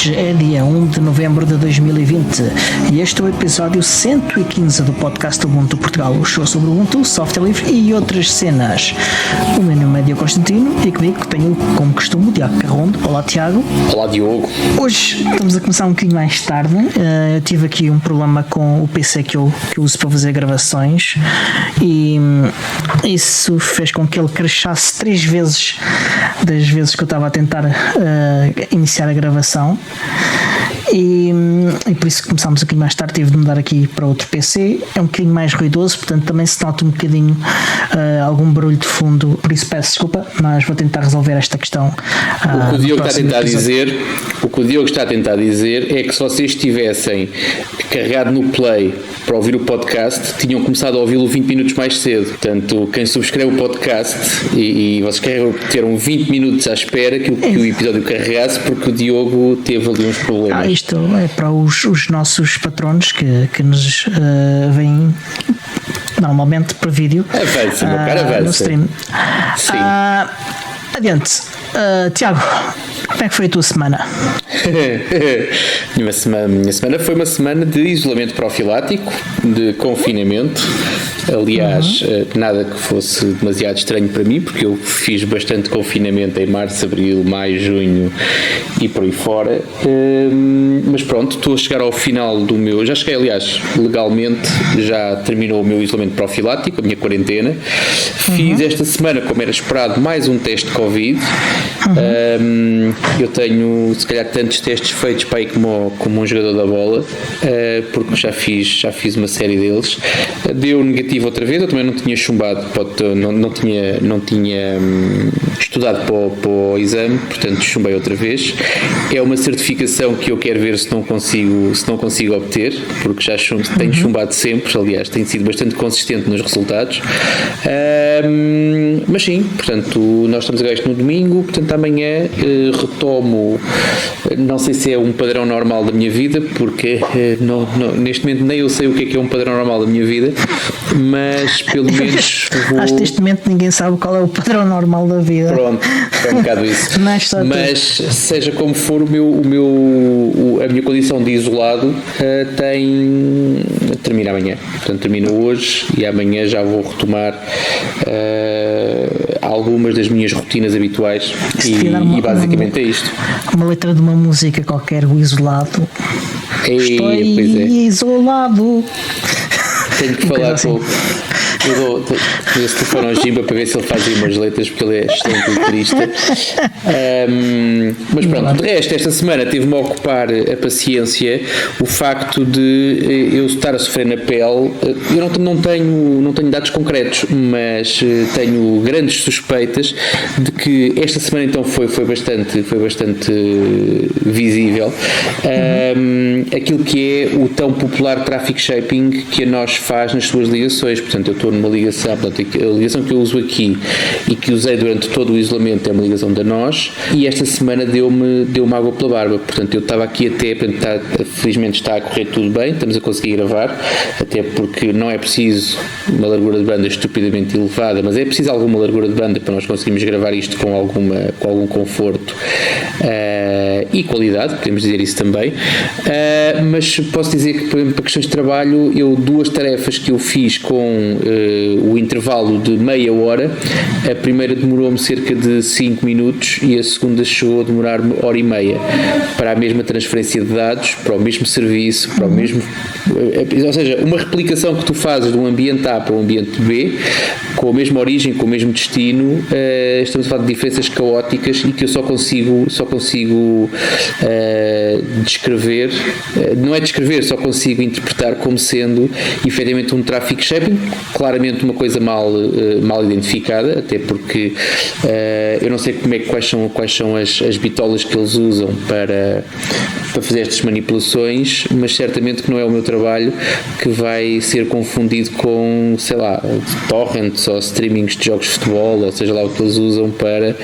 Hoje é dia 1 de novembro de 2020 e este é o episódio 115 do podcast Ubuntu Portugal, o show sobre Ubuntu, software livre e outras cenas. O meu nome é Diogo Constantino e comigo tenho, como costume, o Tiago Carrondo. Olá, Tiago. Olá, Diogo. Hoje estamos a começar um bocadinho mais tarde. Eu tive aqui um problema com o PC que eu uso para fazer gravações e isso fez com que ele crashasse 3 vezes das vezes que eu estava a tentar iniciar a gravação e por isso que começámos um bocadinho mais tarde. Tive de mudar aqui para outro PC, é um bocadinho mais ruidoso, portanto também se nota um bocadinho algum barulho de fundo, por isso peço desculpa, mas vou tentar resolver esta questão. O que o Diogo está a tentar dizer é que se vocês tivessem carregado no play para ouvir o podcast, tinham começado a ouvi-lo 20 minutos mais cedo. Portanto, quem subscreve o podcast e vocês tiveram 20 minutos à espera que o episódio carregasse, porque o Diogo teve ali uns problemas. Isto é para os nossos patronos que nos veem normalmente por vídeo. Avança, meu cara, avança. No stream. Sim. Adiante. Tiago, como é que foi a tua semana? Minha semana foi uma semana de isolamento profilático, de confinamento. Aliás, nada que fosse demasiado estranho para mim, porque eu fiz bastante confinamento em março, abril, maio, junho e por aí fora. Mas pronto, estou a chegar ao final do meu... Já cheguei, aliás, legalmente, já terminou o meu isolamento profilático, a minha quarentena. Fiz esta semana, como era esperado, mais um teste de Covid. Eu tenho, se calhar, tantos testes feitos para aí como um jogador da bola, porque já fiz uma série deles. Deu negativo outra vez. Eu também não tinha chumbado, não tinha estudado para o exame, portanto chumbei outra vez. É uma certificação que eu quero ver se não consigo obter, porque já tenho chumbado sempre. Aliás, tenho sido bastante consistente nos resultados. Mas sim, portanto, nós estamos agora no domingo, portanto amanhã retomo, não sei se é um padrão normal da minha vida, porque neste momento nem eu sei o que é um padrão normal da minha vida, mas pelo menos vou... Acho que neste momento ninguém sabe qual é o padrão normal da vida. Pronto, é um bocado isso. Mas seja como for, a minha condição de isolado termina amanhã. Portanto, termina hoje e amanhã já vou retomar algumas das minhas rotinas habituais e basicamente é isto. Uma letra de uma música qualquer, o isolado. Estou isolado. Tenho que falar com esse telefone ao Jimba para ver se ele faz aí umas letras, porque ele é excelente letrista. Mas pronto, de resto, esta semana teve-me a ocupar a paciência o facto de eu estar a sofrer na pele. Eu não tenho dados concretos, mas tenho grandes suspeitas de que esta semana então foi bastante visível aquilo que é o tão popular traffic shaping que a NOS faz nas suas ligações. Portanto, eu estou numa ligação, a ligação que eu uso aqui e que usei durante todo o isolamento é uma ligação da NOS, e esta semana deu-me água pela barba. Portanto, eu estava aqui felizmente está a correr tudo bem, estamos a conseguir gravar, até porque não é preciso uma largura de banda estupidamente elevada, mas é preciso alguma largura de banda para nós conseguirmos gravar isto com algum conforto e qualidade, podemos dizer isso também. Mas posso dizer que, por exemplo, para questões de trabalho, duas tarefas que eu fiz com o intervalo de meia hora, a primeira demorou-me cerca de 5 minutos e a segunda chegou a demorar-me hora e meia, para a mesma transferência de dados, para o mesmo serviço, para o mesmo... Ou seja, uma replicação que tu fazes de um ambiente A para um ambiente B, com a mesma origem, com o mesmo destino. Estamos a falar de diferenças caóticas e que eu só consigo descrever, não é descrever, só consigo interpretar como sendo efetivamente um traffic shaping, claramente uma coisa mal identificada, até porque eu não sei quais são as bitolas que eles usam para fazer estas manipulações, mas certamente que não é o meu trabalho trabalho que vai ser confundido com, sei lá, torrents ou streamings de jogos de futebol, ou seja lá o que eles usam para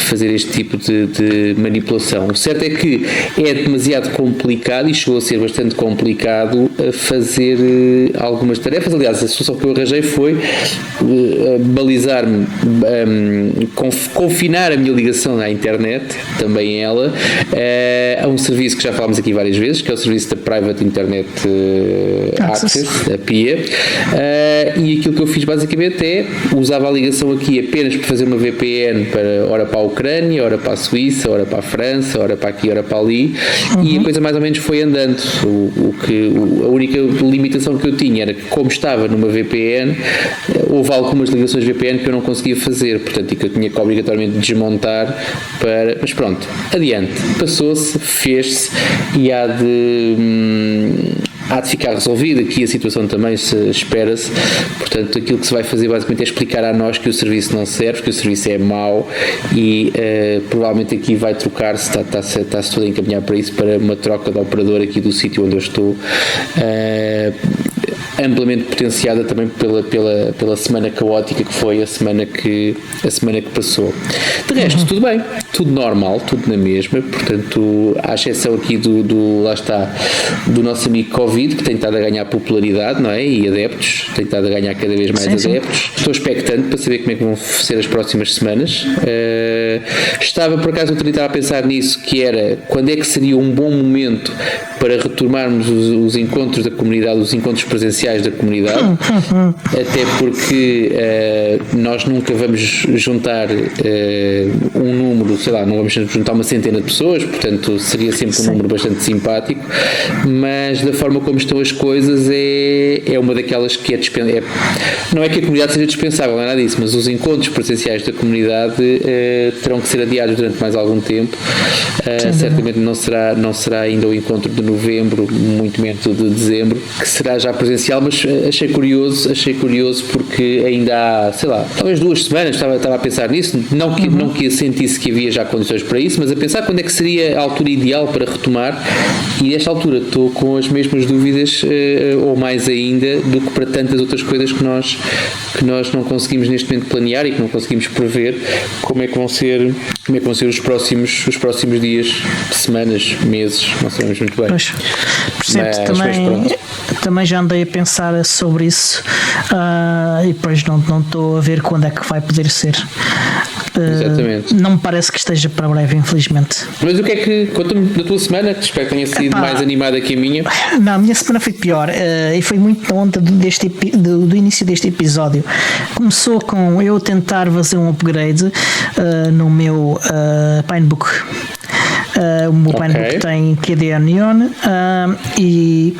fazer este tipo de manipulação. O certo é que é demasiado complicado e chegou a ser bastante complicado fazer algumas tarefas. Aliás, a solução que eu arranjei foi balizar-me, confinar a minha ligação à internet, também ela, a um serviço que já falámos aqui várias vezes, que é o serviço da Private Internet Access, a PIA, e aquilo que eu fiz basicamente é usava a ligação aqui apenas para fazer uma VPN ora para a Ucrânia, ora para a Suíça, ora para a França, ora para aqui, ora para ali, e a coisa mais ou menos foi andando. A única limitação que eu tinha era que, como estava numa VPN, houve algumas ligações VPN que eu não conseguia fazer, portanto, e que eu tinha que obrigatoriamente desmontar para... Mas pronto, adiante, passou-se, fez-se e há de ficar resolvido. Aqui a situação também espera-se, portanto aquilo que se vai fazer basicamente é explicar a nós que o serviço não serve, que o serviço é mau e provavelmente aqui vai trocar-se, está-se tudo a encaminhar para isso, para uma troca de operador aqui do sítio onde eu estou, amplamente potenciada também pela semana caótica que foi a semana que passou. De resto, tudo bem, tudo normal, tudo na mesma, portanto, à exceção aqui lá está, do nosso amigo Covid, que tem estado a ganhar popularidade, não é? E adeptos, tem estado a ganhar cada vez mais adeptos. Sim. Estou expectante para saber como é que vão ser as próximas semanas. Estava, por acaso, eu estava a pensar nisso, que era quando é que seria um bom momento para retomarmos os encontros da comunidade, os encontros presenciais da comunidade, até porque nós nunca vamos juntar um número, sei lá, não vamos juntar uma centena de pessoas, portanto seria sempre um número bastante simpático, mas da forma como estão as coisas é uma daquelas que não é que a comunidade seja dispensável, não é nada disso, mas os encontros presenciais da comunidade terão que ser adiados durante mais algum tempo. Certamente não será ainda o encontro de novembro, muito menos o de dezembro, que será já presencial, mas achei curioso porque ainda há, sei lá, talvez 2 semanas estava a pensar nisso, não que sentisse que havia já condições para isso, mas a pensar quando é que seria a altura ideal para retomar, e nesta altura estou com as mesmas dúvidas ou mais ainda do que para tantas outras coisas que nós não conseguimos neste momento planear e que não conseguimos prever como é que vão ser os próximos dias, semanas, meses, não sabemos muito bem. Pois, também já andei a pensar sobre isso e depois não estou a ver quando é que vai poder ser. Exatamente. Não me parece que esteja para breve, infelizmente. Mas o que é que, conta-me da tua semana, que espero que tenha sido mais animada que a minha. Não, a minha semana foi pior e foi muito na onda do início deste episódio. Começou com eu tentar fazer um upgrade no meu Pinebook. O meu Pinebook tem KDE Neon e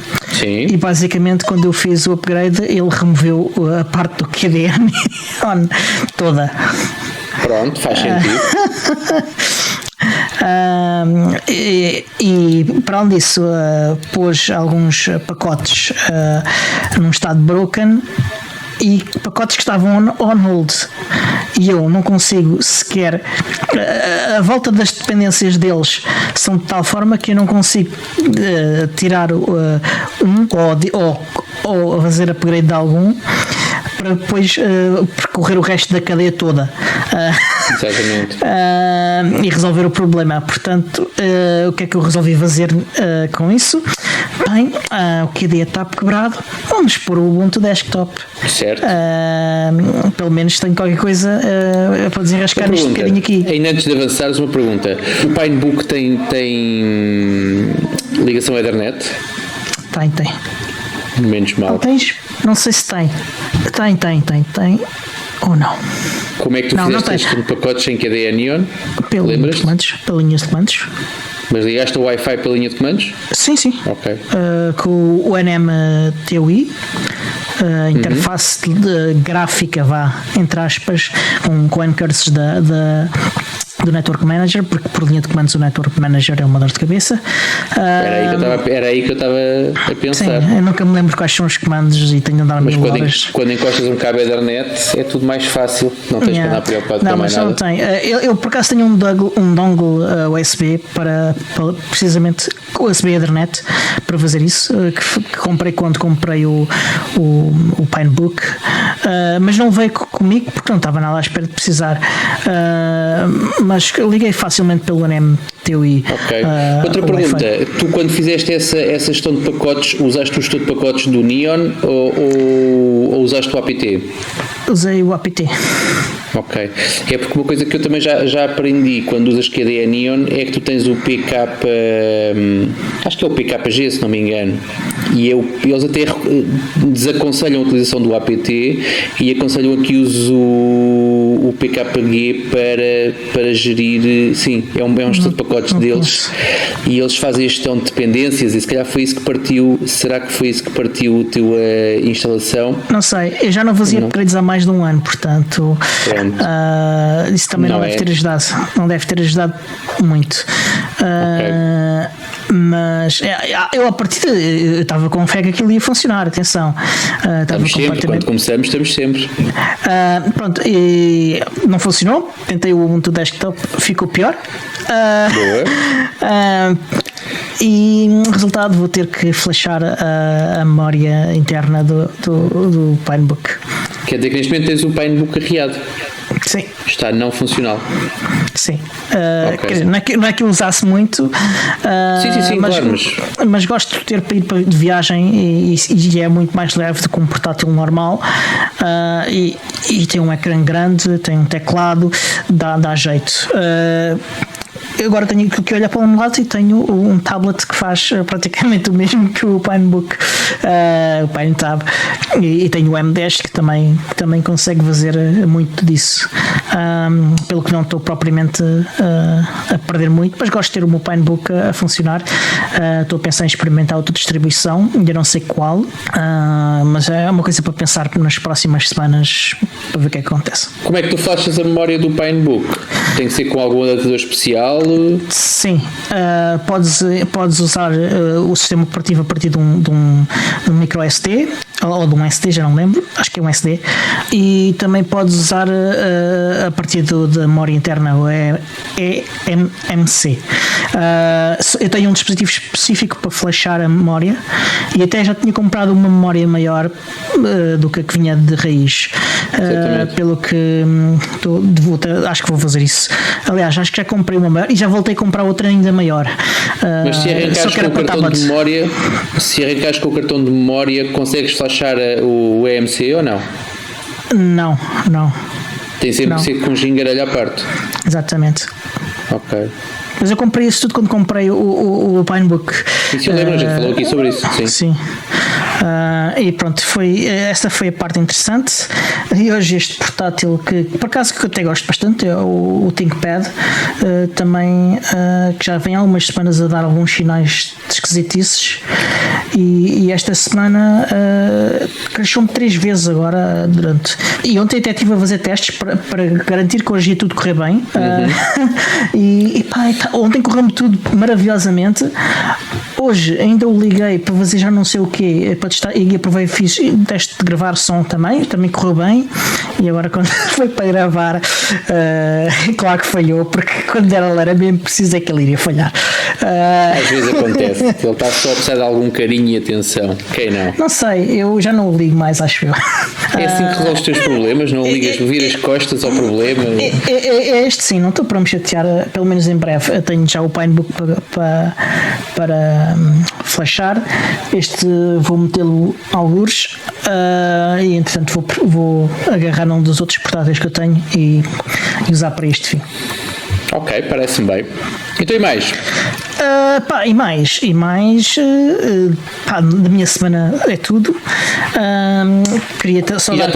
basicamente quando eu fiz o upgrade ele removeu a parte do KDE Neon toda. Pronto, faz sentido. E para além disso pôs alguns pacotes num estado broken e pacotes que estavam on hold e eu não consigo sequer a volta das dependências deles são de tal forma que eu não consigo tirar ou fazer upgrade de algum para depois percorrer o resto da cadeia toda e resolver o problema. Portanto, o que é que eu resolvi fazer com isso? Bem, o KDE está quebrado, vamos pôr o Ubuntu Desktop. Certo. Pelo menos tenho qualquer coisa para desenrascar neste bocadinho aqui. Ainda antes de avançares, uma pergunta: o Pinebook tem ligação à internet? Tem. Menos mal. Não tens? Não sei se tem. Tem ou não. Como é que tu fizeste este pacote sem KDE Neon? Pela linha de comandos. Mas ligaste o Wi-Fi pela linha de comandos? Sim. Ok. Com o NMTUI, gráfica, entre aspas, com N-curses do Network Manager, porque por linha de comandos o Network Manager é uma dor de cabeça. Era aí que eu estava a pensar. Sim, eu nunca me lembro quais são os comandos e tenho de andar 1000 horas. Quando encostas um cabo Ethernet é tudo mais fácil, não tens que andar preocupado com mais nada. Não, tem. Eu por acaso tenho um dongle USB para precisamente USB Ethernet para fazer isso, que comprei quando comprei o Pinebook, mas não veio comigo porque não estava nada à espera de precisar. Mas liguei facilmente pelo NMTUI. Ok. Outra pergunta, tu quando fizeste essa gestão de pacotes, usaste o gestor de pacotes do Neon ou usaste o APT? Usei o APT. Ok. É porque uma coisa que eu também já aprendi quando usas KDE Neon é que tu tens o PK, acho que é o PKG, se não me engano, e eles até desaconselham a utilização do APT e aconselham a que use o PKG para gerir, sim, é um gestor de pacotes deles, e eles fazem a gestão de dependências, e se calhar foi isso que partiu. Será que foi isso que partiu a tua instalação? Não sei, eu já não fazia upgrades há mais de um ano, portanto isso também não deve ter ajudado, não deve ter ajudado muito. Mas eu a partir eu estava com fé que aquilo ia funcionar, atenção. Estamos sempre, quando começamos estamos sempre. Pronto, e não funcionou, tentei o Ubuntu Desktop, ficou pior. E resultado, vou ter que flashar a memória interna do Pinebook. Quer dizer que neste momento tens um Pinebook carreado? Sim. Está não funcional? Sim. Quer dizer, não é que eu usasse muito. Sim, claro. Mas gosto de ter para ir de viagem e é muito mais leve do que um portátil normal. E tem um ecrã grande, tem um teclado, dá jeito. Eu agora tenho que olhar para um lado e tenho um tablet que faz praticamente o mesmo que o Pinebook, o PineTab, e tenho o M10 que também consegue fazer muito disso, pelo que não estou propriamente a perder muito, mas gosto de ter o meu Pinebook a funcionar. Estou a pensar em experimentar outra distribuição, ainda não sei qual, mas é uma coisa para pensar nas próximas semanas para ver o que é que acontece. Como é que tu flashas a memória do Pinebook? Tem que ser com algum adaptador especial? Sim, podes usar o sistema operativo a partir de um micro SD ou de um SD, já não lembro, acho que é um SD, e também podes usar a partir da memória interna, o eMMC. Eu tenho um dispositivo específico para flashar a memória e até já tinha comprado uma memória maior do que a que vinha de raiz, pelo que acho que vou fazer isso. Aliás, acho que já comprei uma maior e já voltei a comprar outra ainda maior. Mas se arrancares com o cartão de memória, com o cartão de memória, consegues flashar o eMMC ou não? Não. Tem sempre que ser com gingarelho à parte. Exatamente. Ok. Mas eu comprei isso tudo quando comprei o Pinebook. Isso eu lembro, a gente falou aqui sobre isso. Sim. E pronto, esta foi a parte interessante. E hoje este portátil que por acaso que eu até gosto bastante é o ThinkPad, também que já vem há algumas semanas a dar alguns sinais de esquisitices, e esta semana cresceu-me 3 vezes agora e ontem até estive a fazer testes para garantir que hoje ia tudo correr bem. Ontem correu-me tudo maravilhosamente. Hoje ainda o liguei para fazer já não sei o quê, para testar, e aproveitei, fiz um teste de gravar som também correu bem, e agora quando foi para gravar, claro que falhou, porque quando era bem preciso é que ele iria falhar. Às vezes acontece, ele está só a precisar de algum carinho e atenção, quem não? Não sei, eu já não o ligo mais, acho eu. É assim que resolves os teus problemas, não ligas, viras costas ao problema? Este sim, não estou para me chatear, pelo menos em breve. Eu tenho já o Pinebook para flashar. Este vou metê-lo algures, e entretanto vou agarrar num dos outros portáteis que eu tenho e usar para este fim. Ok, parece-me bem. Então e mais? Da minha semana é tudo. Queria só dar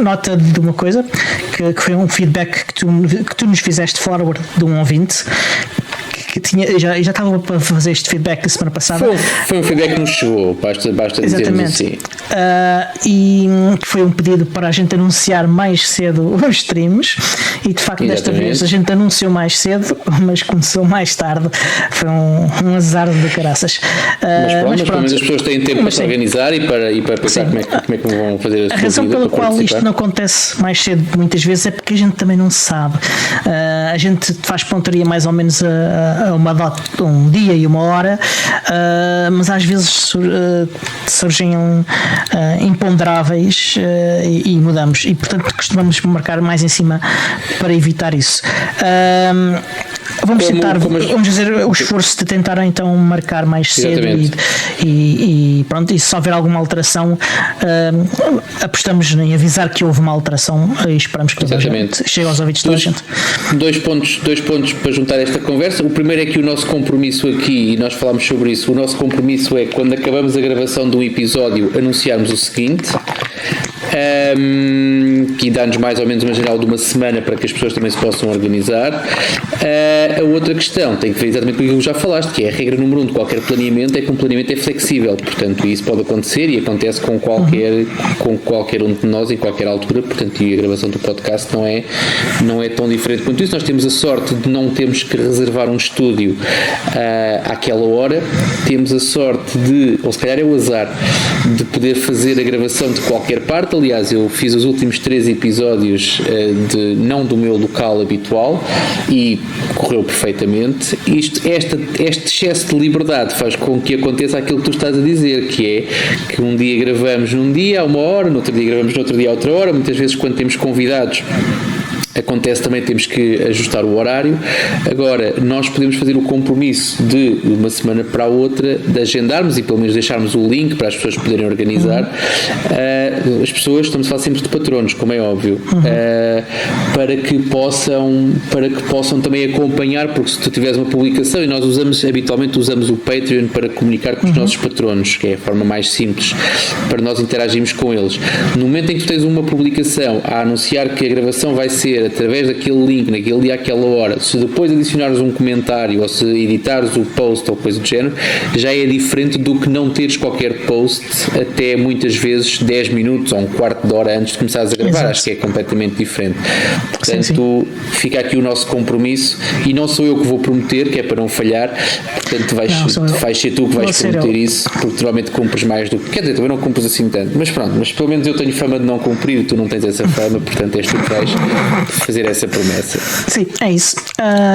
nota de uma coisa, que foi um feedback que tu nos fizeste forward de um ouvinte, que já estava para fazer este feedback da semana passada. Foi um feedback que nos chegou, basta dizermos assim. E foi um pedido para a gente anunciar mais cedo os streams, e de facto desta vez a gente anunciou mais cedo, mas começou mais tarde. Foi um azar de caraças. Mas pelo menos as pessoas têm tempo para se organizar e para pensar como é que vão fazer a razão pela qual isto não acontece mais cedo muitas vezes é porque a gente também não sabe. A gente faz pontaria mais ou menos a uma data, um dia e uma hora, mas às vezes surgem imponderáveis e mudamos, e portanto costumamos marcar mais em cima para evitar isso. Vamos fazer o esforço de tentar então marcar mais cedo e pronto, e se houver alguma alteração, apostamos em avisar que houve uma alteração e esperamos que toda a gente chegue aos ouvidos de toda a gente. Dois pontos para juntar esta conversa. O primeiro é que o nosso compromisso aqui, e nós falámos sobre isso, o nosso compromisso é quando acabamos a gravação de um episódio anunciarmos o seguinte, que dá-nos mais ou menos uma geral de uma semana para que as pessoas também se possam organizar. A outra questão tem que ver exatamente com aquilo que já falaste, que é a regra número 1 de qualquer planeamento, é que um planeamento é flexível, portanto isso pode acontecer e acontece com qualquer um de nós em qualquer altura, portanto, e a gravação do podcast não é tão diferente quanto isso. Nós temos a sorte de não termos que reservar um estúdio àquela hora, temos a sorte de, ou se calhar é o azar, de poder fazer a gravação de qualquer parte. Aliás, eu fiz os últimos 3 episódios não do meu local habitual e correu perfeitamente. Este excesso de liberdade faz com que aconteça aquilo que tu estás a dizer, que é que um dia gravamos num dia a uma hora, no outro dia gravamos no outro dia a outra hora. Muitas vezes quando temos convidados acontece também, temos que ajustar o horário. Agora, nós podemos fazer o compromisso de uma semana para a outra, de agendarmos e pelo menos deixarmos o link para as pessoas poderem organizar. As pessoas, estamos a falar sempre de patronos, como é óbvio, para que possam também acompanhar, porque se tu tiveres uma publicação, e nós habitualmente usamos o Patreon para comunicar com os nossos patronos, que é a forma mais simples para nós interagirmos com eles. No momento em que tu tens uma publicação a anunciar que a gravação vai ser através daquele link, naquele dia, àquela hora, se depois adicionares um comentário ou se editares o post ou coisa do género, já é diferente do que não teres qualquer post até muitas vezes 10 minutos ou um quarto de hora antes de começares a gravar. Exato. Acho que é completamente diferente. Portanto, sim. Fica aqui o nosso compromisso, e não sou eu que vou prometer, que é para não falhar, portanto vais ser tu que vais prometer isso, porque provavelmente cumpres mais do que, quer dizer, também não cumpres assim tanto, mas pronto, mas pelo menos eu tenho fama de não cumprir e tu não tens essa fama, portanto és tu que vais fazer essa promessa. Sim, é isso.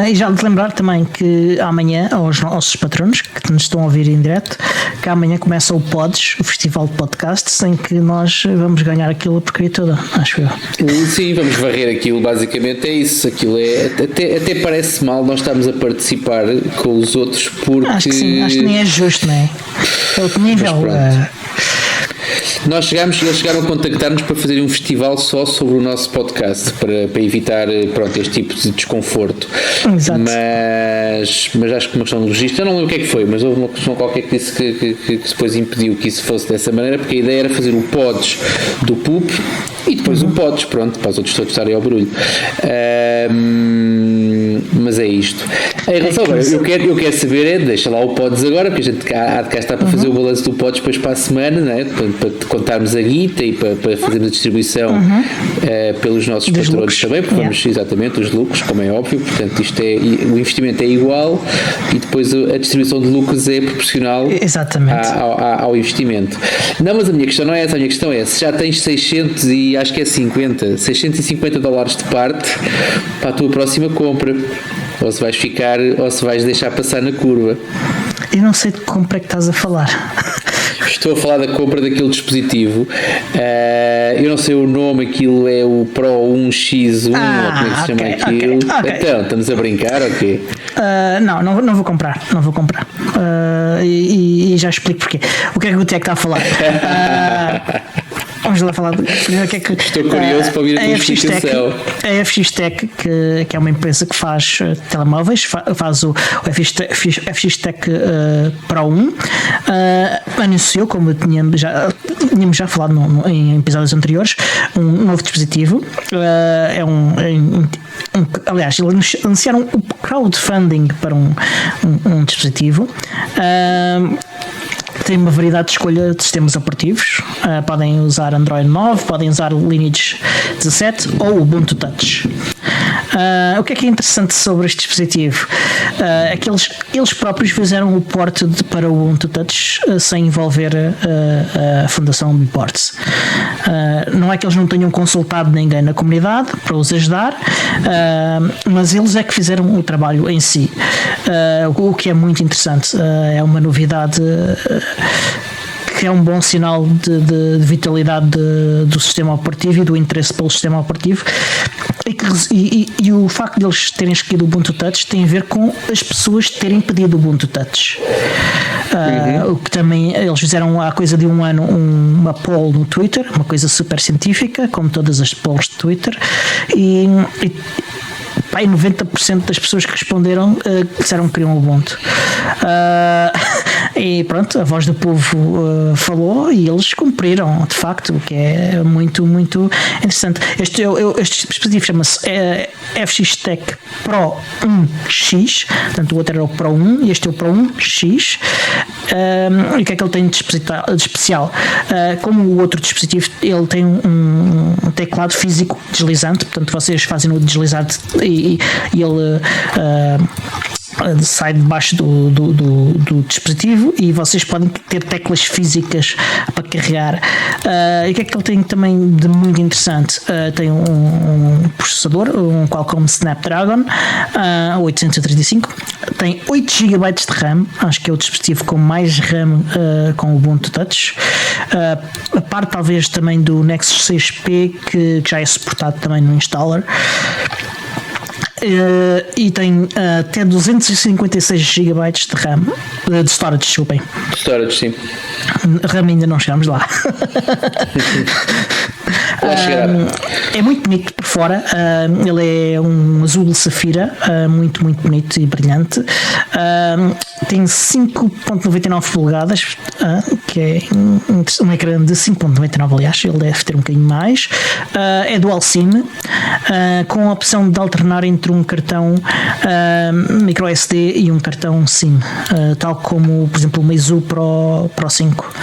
E já de lembrar também que amanhã, aos nossos patronos que nos estão a ouvir em direto, que amanhã começa o Pods, o Festival de Podcasts, em que nós vamos ganhar aquilo a porcaria toda, acho eu. Sim, vamos varrer aquilo, basicamente é isso. Aquilo até parece mal nós estarmos a participar com os outros, porque acho que sim, acho que nem é justo, não é? É outro nível. Eles chegaram a contactar-nos para fazer um festival só sobre o nosso podcast, para evitar este tipo de desconforto. Exato. Mas acho que uma questão de logística, eu não lembro o que é que foi, mas houve uma questão qualquer que disse que depois impediu que isso fosse dessa maneira, porque a ideia era fazer o Pods do PUP e depois o Pods, pronto, para os outros todos estarem ao barulho. Mas é isto. Em relação agora, eu quero saber, deixa lá o Pods agora, porque a gente há de cá estar para fazer o balanço do Pods depois para a semana, não é? Para contarmos a guita e para fazermos a distribuição pelos nossos patronos também, porque vamos, exatamente, os lucros, como é óbvio, portanto o investimento é igual e depois a distribuição de lucros é proporcional ao investimento. Não, mas a minha questão não é essa, a minha questão é se já tens 650 dólares de parte para a tua próxima compra, ou se vais deixar passar na curva. Eu não sei de que compra é que estás a falar. Estou a falar da compra daquele dispositivo. Eu não sei o nome, aquilo é o Pro 1X1, ou como é que se chama aquilo. Okay. Então, estamos a brincar ou quê? Não vou comprar. E já explico porquê. O que é que o Tiago está a falar? Vamos lá falar primeiro o que é que. Estou curioso para ouvir a tua explicação. A FX Tech, que é uma empresa que faz telemóveis, faz o FX Tech Pro 1, anunciou, como tínhamos já falado em episódios anteriores, um novo dispositivo. Aliás, eles anunciaram o crowdfunding para um dispositivo. Tem uma variedade de escolha de sistemas operativos. Podem usar Android 9, podem usar Lineage 17 ou Ubuntu Touch. O que é interessante sobre este dispositivo? É que eles próprios fizeram o port para o Ubuntu Touch sem envolver a Fundação Biports. Não é que eles não tenham consultado ninguém na comunidade para os ajudar, mas eles é que fizeram o trabalho em si, o que é muito interessante. É uma novidade que é um bom sinal de vitalidade do sistema operativo e do interesse pelo sistema operativo, e o facto de eles terem escolhido o Ubuntu Touch tem a ver com as pessoas terem pedido o Ubuntu Touch. O que também eles fizeram há coisa de um ano uma poll no Twitter, uma coisa super científica, como todas as polls de Twitter, e 90% das pessoas que responderam disseram que queriam o Ubuntu. E pronto, a voz do povo falou e eles cumpriram, de facto, o que é muito, muito interessante. Este dispositivo chama-se FX Tech Pro 1X, portanto o outro era o Pro 1 e este é o Pro 1X. E o que é que ele tem de especial? Como o outro dispositivo, ele tem um teclado físico deslizante, portanto vocês fazem o deslizar e ele sai debaixo do dispositivo e vocês podem ter teclas físicas para carregar. E o que é que ele tem também de muito interessante? Tem um processador, um Qualcomm Snapdragon 835, tem 8 GB de RAM, acho que é o dispositivo com mais RAM com o Ubuntu Touch, a parte talvez também do Nexus 6P que já é suportado também no installer. E tem até 256 GB de RAM, de storage, desculpem. Storage, sim. RAM ainda não chegamos lá. É muito bonito por fora. Ele é um azul safira, muito, muito bonito e brilhante. Tem 5.99 polegadas, que é um ecrã de 5.99, aliás, ele deve ter um bocadinho mais. É dual SIM, com a opção de alternar entre um cartão micro SD e um cartão SIM, tal como, por exemplo, o Meizu Pro 5.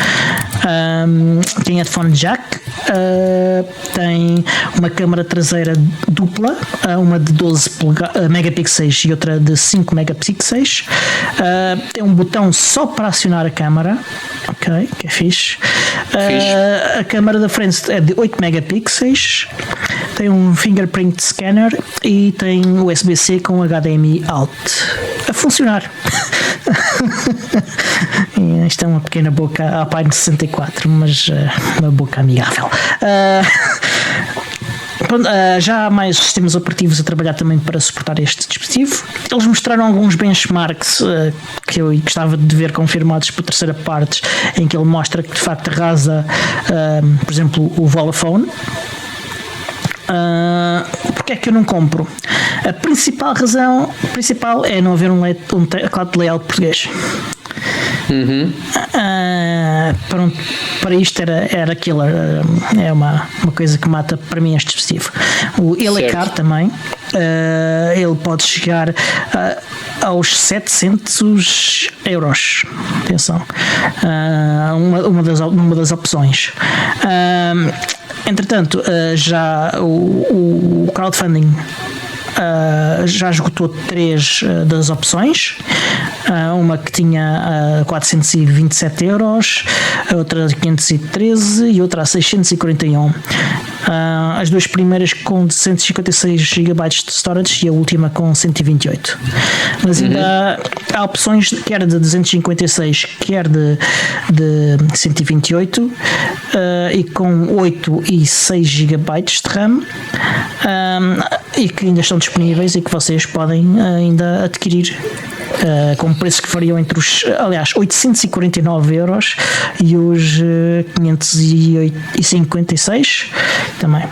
Tem headphone jack, tem uma câmara traseira dupla, uma de 12 megapixels e outra de 5 megapixels. Tem um botão só para acionar a câmara, ok, que é fixe. A câmara da frente é de 8 megapixels, tem um fingerprint scanner e tem USB-C com HDMI out a funcionar. Isto é uma pequena boca à Pine 64, mas uma boca amigável. Já há mais sistemas operativos a trabalhar também para suportar este dispositivo. Eles mostraram alguns benchmarks que eu gostava de ver confirmados por terceira parte, em que ele mostra que de facto arrasa, por exemplo, o Vodafone. Porque é que eu não compro? A razão principal é não haver um teclado de layout português. Para isto era killer. É uma coisa que mata para mim este dispositivo. Ele é caro também. Ele pode chegar aos 700 euros. Atenção, uma das opções. Entretanto, já o crowdfunding já esgotou 3 das opções. Uma que tinha 427 euros, a outra a 513 e outra a 641. As duas primeiras com 256 GB de storage e a última com 128. Mas ainda há opções quer de 256, quer de 128, e com 8 e 6 GB de RAM, e que ainda estão disponíveis e que vocês podem ainda adquirir com preços que variam entre os, aliás, 849€ e os 556 também.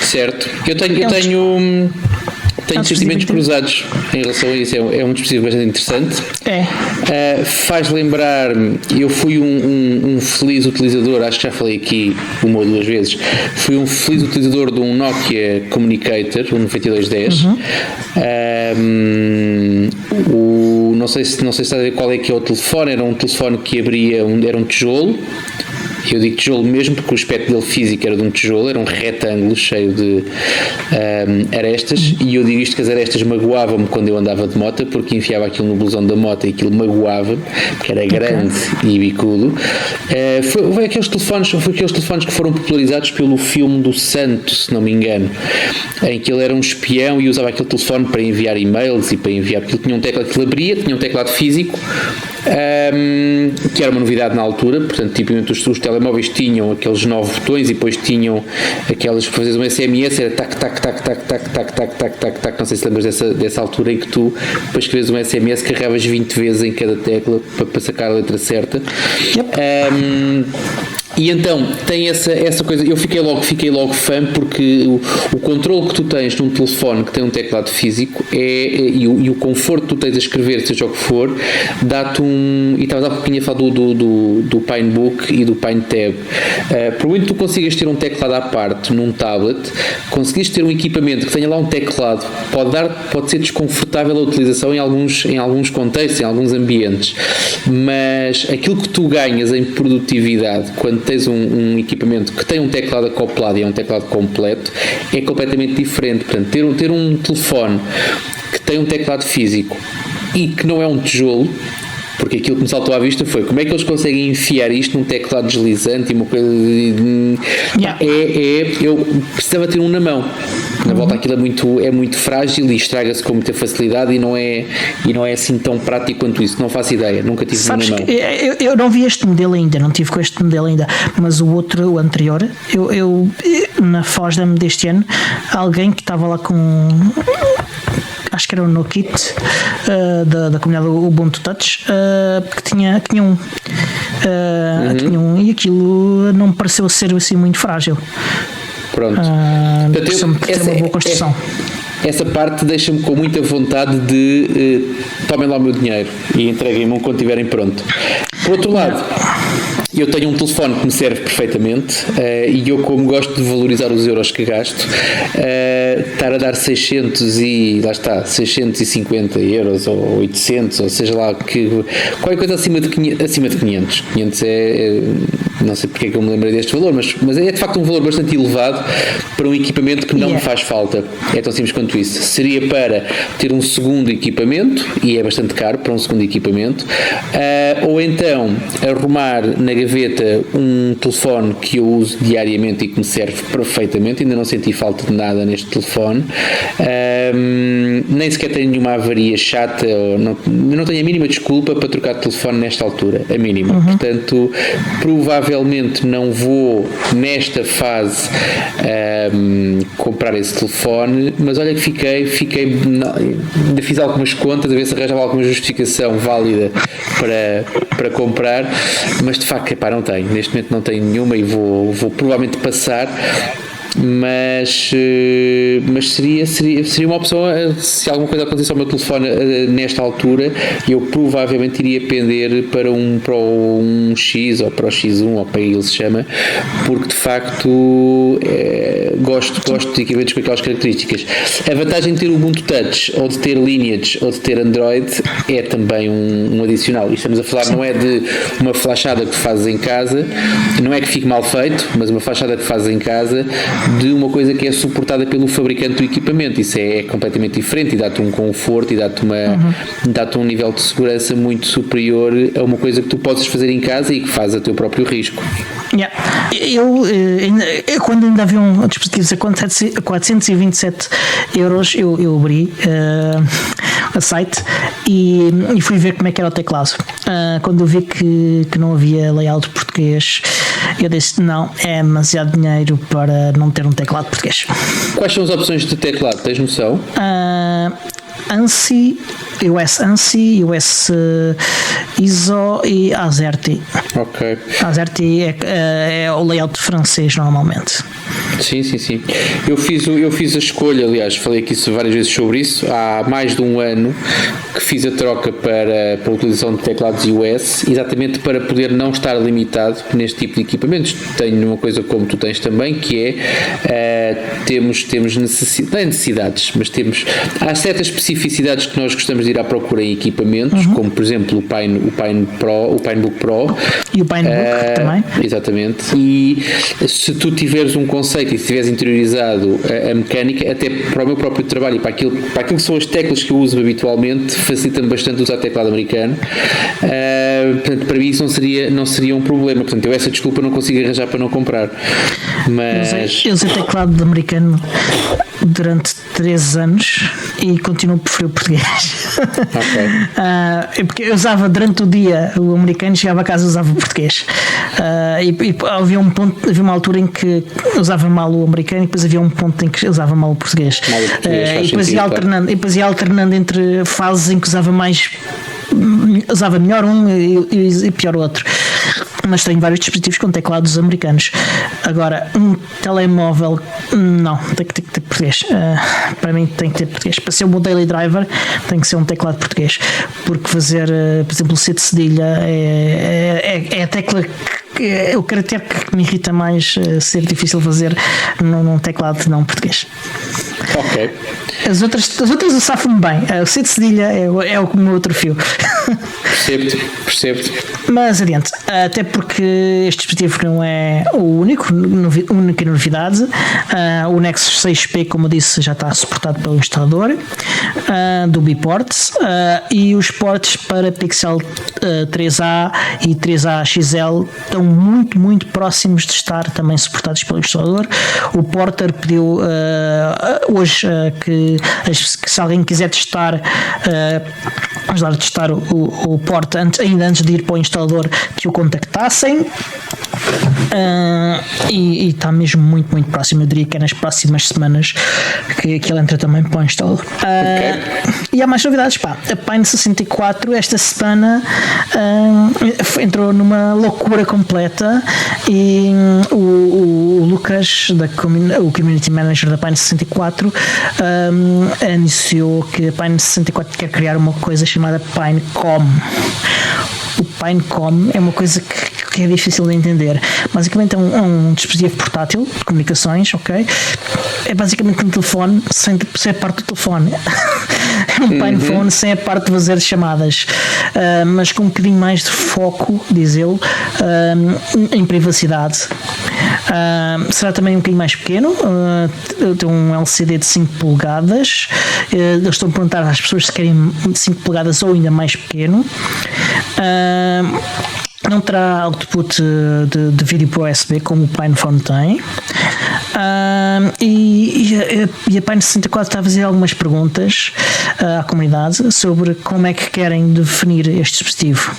Certo. Eu tenho sentimentos cruzados em relação a isso. É um dispositivo bastante interessante. Faz lembrar-me, eu fui um feliz utilizador, acho que já falei aqui uma ou duas vezes, fui um feliz utilizador de um Nokia Communicator, o 9210. Não sei se está a ver qual é que é o telefone. Era um telefone que abria, era um tijolo. Eu digo tijolo mesmo porque o aspecto dele físico era de um tijolo, era um retângulo cheio de arestas, e eu digo isto que as arestas magoavam-me quando eu andava de moto, porque enfiava aquilo no blusão da moto e aquilo magoava-me, porque era grande e bicudo. Foi aqueles telefones que foram popularizados pelo filme do Santo, se não me engano, em que ele era um espião e usava aquele telefone para enviar e-mails e para enviar, porque ele tinha um teclado que ele abria, tinha um teclado físico, que era uma novidade na altura. Portanto, tipicamente os telemóveis tinham aqueles 9 botões e depois tinham aquelas, para fazer um SMS, era tac, tac, tac, tac, tac, tac, tac, tac, tac, tac. Não sei se lembras dessa altura em que tu, para escreveres um SMS, carregavas 20 vezes em cada tecla para sacar a letra certa. E então tem essa coisa. Eu fiquei logo fã, porque o controle que tu tens num telefone que tem um teclado físico e o conforto que tu tens a escrever, seja o que for, dá-te e estavas há pouquinho a falar do Pinebook e do PineTab. Por muito que tu consigas ter um teclado à parte num tablet, conseguires ter um equipamento que tenha lá um teclado, pode ser desconfortável a utilização em alguns contextos, em alguns ambientes, mas aquilo que tu ganhas em produtividade quando tens um equipamento que tem um teclado acoplado e é um teclado completo, é completamente diferente. Portanto, ter um telefone que tem um teclado físico e que não é um tijolo, porque aquilo que me saltou à vista foi como é que eles conseguem enfiar isto num teclado deslizante e uma coisa eu precisava ter um na mão. Na volta aquilo é muito frágil e estraga-se com muita facilidade e não é assim tão prático quanto isso. Não faço ideia, nunca tive um na mão. Eu não vi este modelo ainda, não tive com este modelo ainda, mas o anterior, eu na FOSDEM deste ano, alguém que estava lá com, acho que era o NoKit da comunidade Ubuntu Touch, que tinha um, e aquilo não me pareceu ser assim muito frágil. Pronto. Tem uma boa construção. Essa parte deixa-me com muita vontade de tomem lá o meu dinheiro e entreguem-me quando estiverem pronto. Por outro lado, eu tenho um telefone que me serve perfeitamente, e eu, como gosto de valorizar os euros que gasto, estar a dar 650 euros ou 800, ou seja lá, qualquer coisa acima de 500. 500 não sei porque é que eu me lembrei deste valor, mas é de facto um valor bastante elevado para um equipamento que não me faz falta. É tão simples quanto isso. Seria para ter um segundo equipamento, e é bastante caro para um segundo equipamento, ou então arrumar na gaveta um telefone que eu uso diariamente e que me serve perfeitamente. Ainda não senti falta de nada neste telefone, nem sequer tenho nenhuma avaria chata, não tenho a mínima desculpa para trocar de telefone nesta altura, a mínima. Portanto, provavelmente não vou nesta fase comprar esse telefone, mas olha que fiquei ainda fiz algumas contas a ver se arranjava alguma justificação válida para comprar, mas de facto não tenho, neste momento não tenho nenhuma e vou provavelmente passar. Mas seria uma opção. Se alguma coisa acontecesse ao meu telefone nesta altura, eu provavelmente iria pender para um X ou para o X1 ou para ele se chama, porque de facto gosto de equipamentos com aquelas características. A vantagem de ter o Ubuntu Touch ou de ter Lineage ou de ter Android é também um adicional. E estamos a falar não é de uma flashada que fazes em casa, não é que fique mal feito, mas uma flashada que fazes em casa de uma coisa que é suportada pelo fabricante do equipamento. Isso é completamente diferente e dá-te um conforto e dá-te um nível de segurança muito superior a uma coisa que tu podes fazer em casa e que faz a teu próprio risco. Eu quando ainda havia um dispositivo a 427 euros, eu abri a site e fui ver como é que era o teclado. Quando eu vi que não havia layout português, eu disse não, é demasiado dinheiro para não ter um teclado português. Quais são as opções de teclado? Tens noção? ANSI, iOS ANSI, iOS ISO e AZERTY. Ok. AZERTY é o layout francês normalmente. Sim. Eu fiz a escolha, aliás, falei aqui várias vezes sobre isso, há mais de um ano que fiz a troca para a utilização de teclados iOS, exatamente para poder não estar limitado neste tipo de equipamentos. Tenho uma coisa como tu tens também, que é temos necessidades, mas há certas especificidades que nós gostamos de ir à procura em equipamentos, como por exemplo o Pinebook Pro e o Pinebook também. Exatamente. E se tu tiveres um conceito e se tiveres interiorizado a mecânica, até para o meu próprio trabalho e para aquilo que são as teclas que eu uso habitualmente, facilita-me bastante usar teclado americano. Portanto, para mim isso não seria um problema. Portanto, eu essa desculpa não consigo arranjar para não comprar. Mas eu usei teclado americano durante 3 anos e continuo a preferir o português. Ok. Porque eu usava durante o dia o americano, chegava a casa e usava o português. E havia uma altura em que usava mal o americano e depois havia um ponto em que usava mal o português. E depois ia alternando entre fases em que usava melhor um e pior o outro. Mas tenho vários dispositivos com teclados americanos. Agora, um telemóvel, não, tem que ter português. Para mim tem que ter português. Para ser um daily driver tem que ser um teclado português, porque fazer, por exemplo, o C de cedilha é a tecla é o caractere que me irrita mais, ser difícil fazer num teclado não português. Ok. As outras eu safo-me bem. O C de cedilha é o meu outro fio. Percebo-te. Mas adiante, até porque este dispositivo não é única novidade. O Nexus 6P, como eu disse, já está suportado pelo instalador do Bport, e os ports para Pixel 3a e 3a XL estão muito, muito próximos de estar também suportados pelo instalador. O Porter pediu hoje que se alguém quiser testar, ajudar a testar o port ainda antes de ir para o instalador, que o contactassem. E está mesmo muito, muito próximo. Eu diria que é nas próximas semanas que ele entra também para o instalador. E há mais novidades. A Pine 64 esta semana entrou numa loucura completa, e o Lucas, o Community Manager da Pine 64, anunciou que a Pine 64 quer criar uma coisa chamada Pinecom. O Pinecom é uma coisa que é difícil de entender. Basicamente é um dispositivo portátil de comunicações, ok? É basicamente um telefone sem a parte do telefone. É um Pinephone sem a parte de fazer chamadas, mas com um bocadinho mais de foco, diz ele, em privacidade. Será também um bocadinho mais pequeno, tem um LCD de 5 polegadas. Eles estão a perguntar às pessoas se querem 5 polegadas ou ainda mais pequeno. Não terá output de vídeo por USB como o Pinephone tem. E a Pine 64 está a fazer algumas perguntas à comunidade sobre como é que querem definir este dispositivo.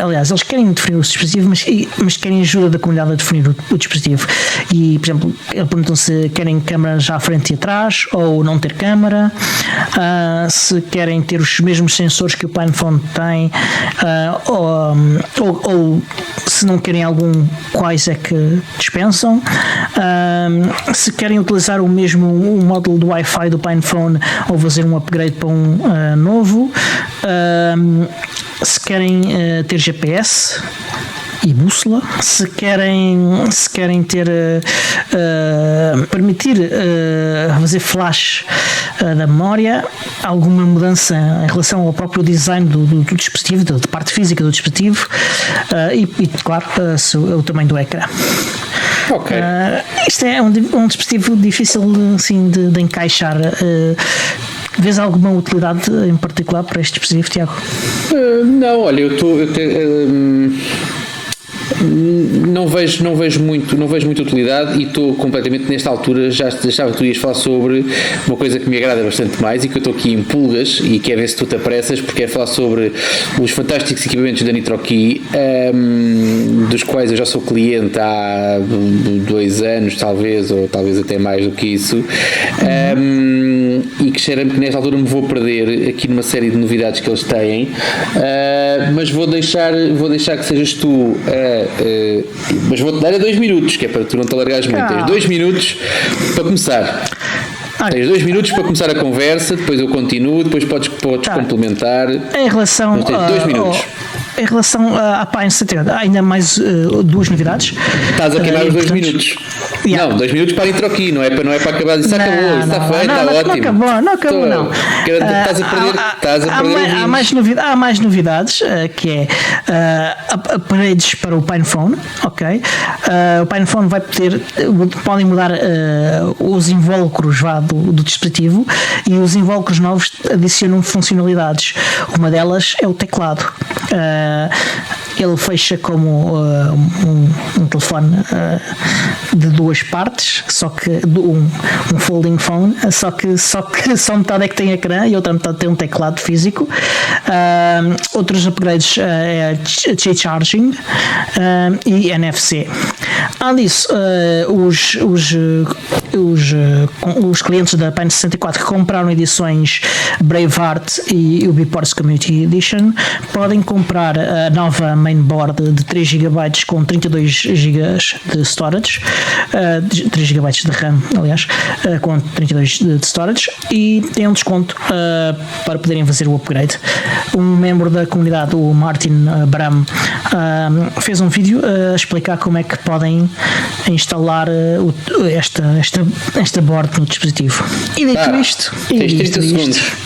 Aliás, eles querem definir o dispositivo, mas querem ajuda da comunidade a definir o dispositivo. E, por exemplo, eles perguntam se querem câmara já à frente e atrás ou não ter câmara, se querem ter os mesmos sensores que o Pinephone tem, ou se não querem quais é que dispensam, se querem utilizar o módulo do Wi-Fi do Pinephone ou fazer um upgrade para um novo, se querem ter GPS e bússola, se querem ter permitir fazer flash da memória, alguma mudança em relação ao próprio design do dispositivo, da parte física do dispositivo, e claro, o tamanho do ecrã. Ok. Isto é um dispositivo difícil assim, de encaixar. Vês alguma utilidade em particular para este dispositivo, Tiago? Não, olha, não vejo muita utilidade, e estou completamente nesta altura. Já achava que tu ias falar sobre uma coisa que me agrada bastante mais e que eu estou aqui em pulgas e quero ver se tu te apressas, porque é falar sobre os fantásticos equipamentos da NitroKey, dos quais eu já sou cliente há 2 anos, talvez, ou talvez até mais do que isso, e que cheira-me que nesta altura me vou perder aqui numa série de novidades que eles têm, mas vou deixar que sejas tu, mas vou-te dar 2 minutos, que é para tu não te alargares muito. Tens 2 minutos para começar. Tens 2 minutos para começar a conversa, depois eu continuo, depois podes complementar. Em relação mas tens 2 minutos. Em relação à Pine 70, há ainda mais 2 novidades. Estás a queimar os 2 minutos. Não, 2 minutos para a NitroKey, não é para acabar. Isso acabou, isso está feito, está ótimo. Não acabou. Estás a perder há mais novidades, que é upgrades para o PinePhone, ok? O PinePhone podem mudar os invólucros do dispositivo, e os invólucros novos adicionam funcionalidades. Uma delas é o teclado. Ele fecha como um telefone de 2 partes, só que um folding phone, só que só metade é que tem ecrã e a outra metade tem um teclado físico. Outros upgrades é Qi-Charging e NFC. Além disso, os clientes da Pine 64 que compraram edições Braveheart e o Beports Community Edition podem comprar a nova mainboard de 3 GB com 32 GB de storage, 3 GB de RAM, aliás, com 32 de storage, e tem um desconto para poderem fazer o upgrade. Um membro da comunidade, o Martin Bram, fez um vídeo a explicar como é que podem instalar esta board no dispositivo. E dito isto,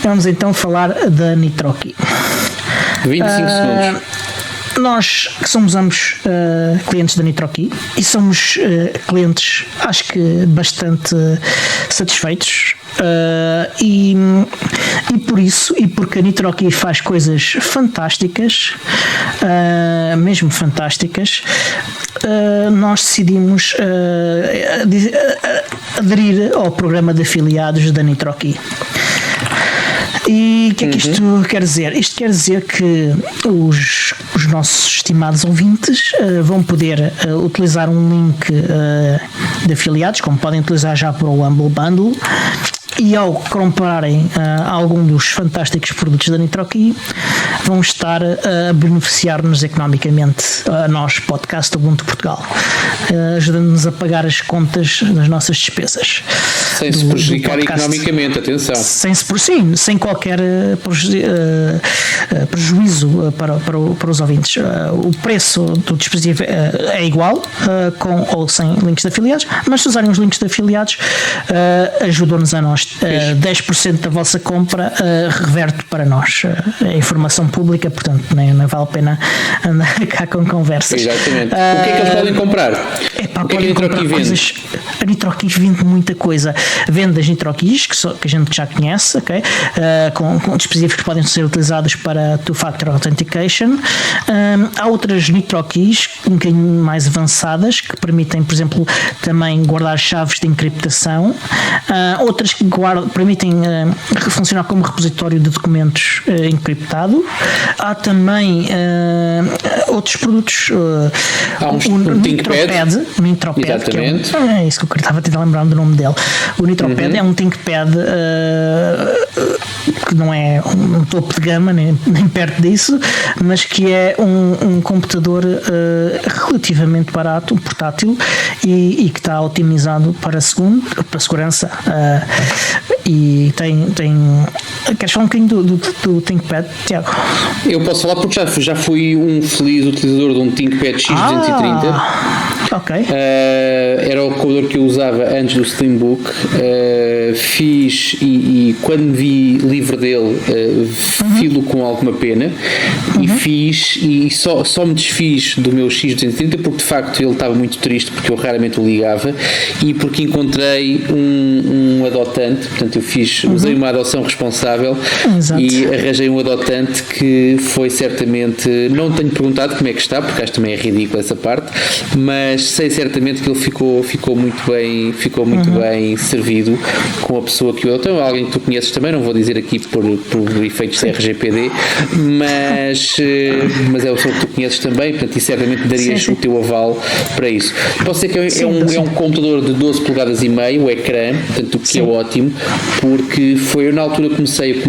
vamos então falar da NitroKey. 25 segundos. Nós que somos ambos clientes da NitroKey e somos clientes, acho que bastante satisfeitos, e por isso, e porque a NitroKey faz coisas fantásticas, mesmo fantásticas, nós decidimos aderir ao programa de afiliados da NitroKey. E o que é que isto quer dizer? Isto quer dizer que os nossos estimados ouvintes vão poder utilizar um link de afiliados, como podem utilizar já para o Humble Bundle, e ao comprarem algum dos fantásticos produtos da NitroKey, vão estar a beneficiar-nos economicamente, a nós, podcast Ubuntu Portugal, ajudando-nos a pagar as contas das nossas despesas. Sem se prejudicar economicamente, atenção. Sem qualquer prejuízo para os ouvintes. O preço do dispositivo é igual, com ou sem links de afiliados, mas se usarem os links de afiliados, ajudam-nos a nós. 10% da vossa compra reverte para nós. É informação pública, portanto nem vale a pena andar cá com conversas. Exatamente. O que é que eles podem comprar? O que é que a NitroKey vende? A NitroKey vende muita coisa. Vende as NitroKeys, que a gente já conhece, okay? Com dispositivos que podem ser utilizados para Two-Factor Authentication. Há outras NitroKeys um bocadinho mais avançadas que permitem, por exemplo, também guardar chaves de encriptação. Outras que permitem funcionar como repositório de documentos encriptado. Há também outros produtos. Há um ThinkPad. O NitroPad, exatamente. Que é isso que eu estava a tentar lembrar do nome dele. O NitroPad é um ThinkPad que não é um topo de gama, nem perto disso, mas que é um computador relativamente barato, portátil, e que está otimizado para segurança. E tem. Queres falar um bocadinho do ThinkPad, Tiago? Eu posso falar porque já fui um feliz utilizador de um ThinkPad X230. Ok. era o computador que eu usava antes do Slimbook. Fiz e quando me vi livre dele, filo com alguma pena e fiz e só me desfiz do meu X230 porque de facto ele estava muito triste, porque eu raramente o ligava e porque encontrei um adotante, portanto eu usei uma adoção responsável. Exato. E arranjei um adotante que foi certamente, não tenho perguntado como é que está, porque acho que também é ridículo essa parte, mas sei certamente que ele ficou muito bem servido com a pessoa que o adotou, alguém que tu conheces também, não vou dizer aqui por efeitos de RGPD, mas é o pessoa que tu conheces também, portanto, e certamente darias o teu aval para isso. Pode ser que é um computador de 12 polegadas e meio, o ecrã, portanto, o que é ótimo, porque foi eu na altura comecei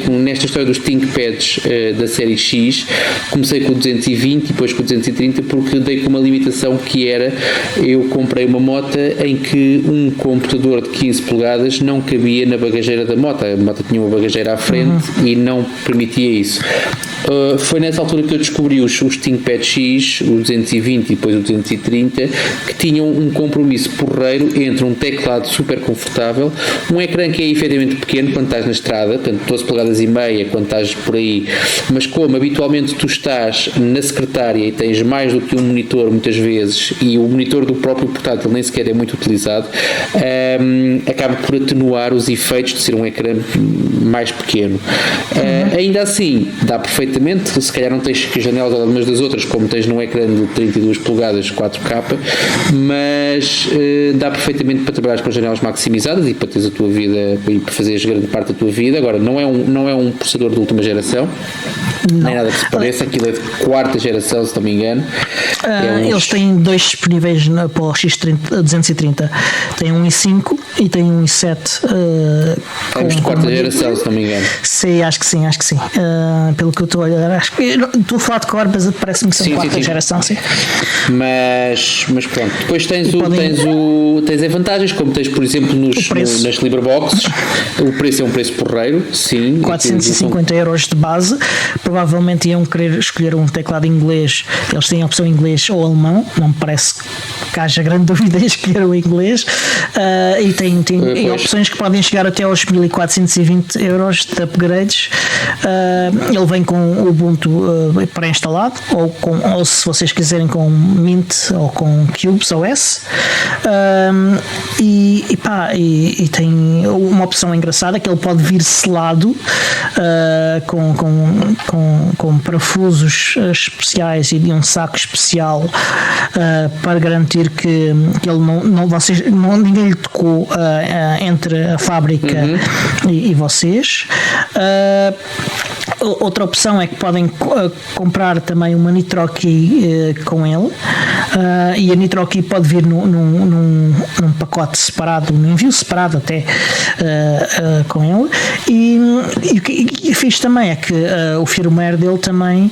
nesta história dos ThinkPads da série X, comecei com o 220 e depois com o 230 porque dei com uma limitação que era, eu comprei uma moto em que um computador de 15 polegadas não cabia na bagageira da moto, a moto tinha uma bagageira à frente e não permitia isso. Foi nessa altura que eu descobri os ThinkPad X, o 220 e depois o 230, que tinham um compromisso porreiro entre um teclado super confortável, um ecrã que é efetivamente pequeno quando estás na estrada, portanto 12 polegadas e meia quando estás por aí, mas como habitualmente tu estás na secretária e tens mais do que um monitor muitas vezes, e o monitor do próprio portátil nem sequer é muito utilizado, acaba por atenuar os efeitos de ser um ecrã mais pequeno. Ainda assim, dá perfeitamente, se calhar não tens que janelas algumas das outras, como tens num ecrã de 32 polegadas 4K, mas dá perfeitamente para trabalhar com janelas maximizadas e para teres a tua vida e para fazeres grande parte da tua vida. Agora, não é um processador de última geração, nem nada que se pareça, aquilo é de quarta geração, se não me engano. Eles têm dois disponíveis para o X230, tem um i5 e tem um i7 de quarta geração, se não me engano. Sim, acho que sim. Pelo que eu estou a olhar, acho que estou a falar de cor, mas parece-me que são quarta geração, sim. Mas pronto, depois tens as vantagens, como tens, por exemplo, nas Libreboxes, o preço é um preço porreiro, sim. 450 euros de base, provavelmente iam querer escolher um teclado inglês, eles têm a opção inglês ou alemão, não me parece que haja grande dúvida em escolher o inglês, e tem opções que podem chegar até aos 1420 euros de upgrades. Ele vem com o Ubuntu pré-instalado, ou se vocês quiserem com Mint ou com Cubes OS, e tem uma opção engraçada que ele pode vir selado com parafusos especiais e de um saco especial para garantir que ele ninguém lhe tocou entre a fábrica e vocês. Outra opção é que podem comprar também uma NitroKey com ele, e a NitroKey pode vir num pacote separado, num envio separado até, com ele. E o que fiz também é que o firmware dele também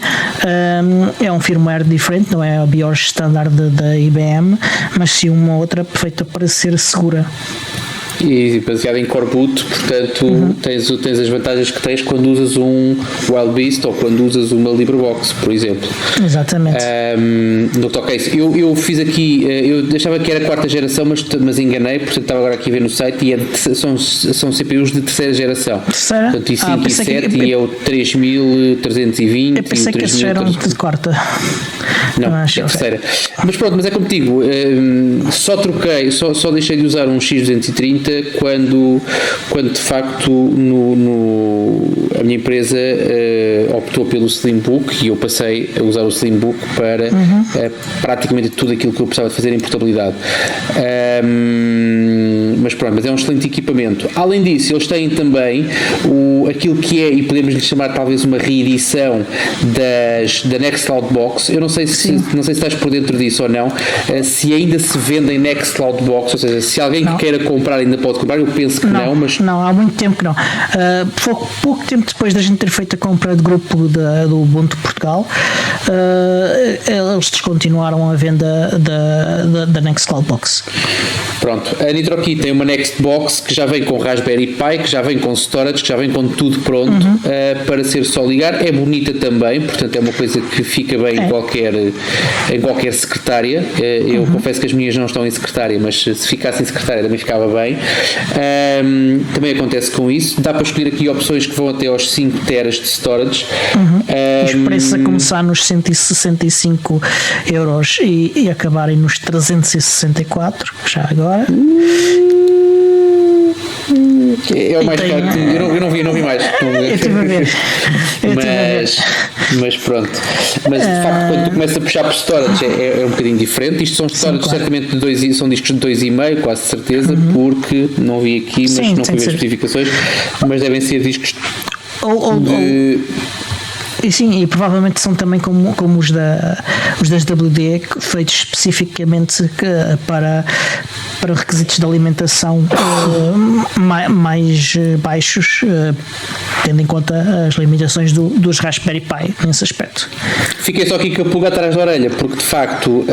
é um firmware diferente, não é a BIOS standard da IBM, mas sim uma outra perfeita para ser segura. E baseado em Core Boot, portanto tens as vantagens que tens quando usas um Wildbeast ou quando usas uma Librebox, por exemplo. Exatamente. No toque a isso. Eu fiz aqui, eu deixava que era quarta geração, mas enganei, portanto estava agora aqui a ver no site e são CPUs de terceira geração. Terceira? Portanto, i5 e 7 e é o 3320. Eu pensei que esses eram de quarta. Não, é terceira. Mas pronto, mas é como digo, só deixei de usar um X230 quando de facto a minha empresa optou pelo Slimbook e eu passei a usar o Slimbook para praticamente tudo aquilo que eu precisava de fazer em portabilidade. Mas pronto, mas é um excelente equipamento. Além disso, eles têm também aquilo que é, e podemos lhe chamar talvez uma reedição da Nextcloud Box. Eu não sei se estás por dentro disso ou não, se ainda se vendem Nextcloud Box, ou seja, se alguém que queira comprar ainda pode comprar, eu penso que não, mas... Não, há muito tempo que não. Pouco tempo depois da gente ter feito a compra de grupo do Ubuntu Portugal, eles descontinuaram a venda da Nextcloud Box. Pronto, a NitroKey tem uma Nextbox que já vem com Raspberry Pi, que já vem com storage, que já vem com tudo pronto para ser só ligar. É bonita também, portanto é uma coisa que fica bem em qualquer secretária. Eu confesso que as minhas não estão em secretária, mas se ficasse em secretária também ficava bem. Também acontece com isso. Dá para escolher aqui opções que vão até aos 5 teras de storage. Os preços a começar nos 165 euros e acabarem nos 364, já agora. É o mais caro. Eu não vi mais. Eu estive a ver. Mas pronto. Mas de facto, quando tu começas a puxar por storage é um bocadinho diferente. Isto são storage certamente são discos de 2,5, quase certeza, porque não vi aqui, mas não fui ver as especificações. Mas devem ser discos de. E sim, e provavelmente são também como os das WD, feitos especificamente para requisitos de alimentação mais baixos, tendo em conta as limitações dos Raspberry Pi nesse aspecto. Fiquei só aqui com a pulga atrás da orelha, porque de facto,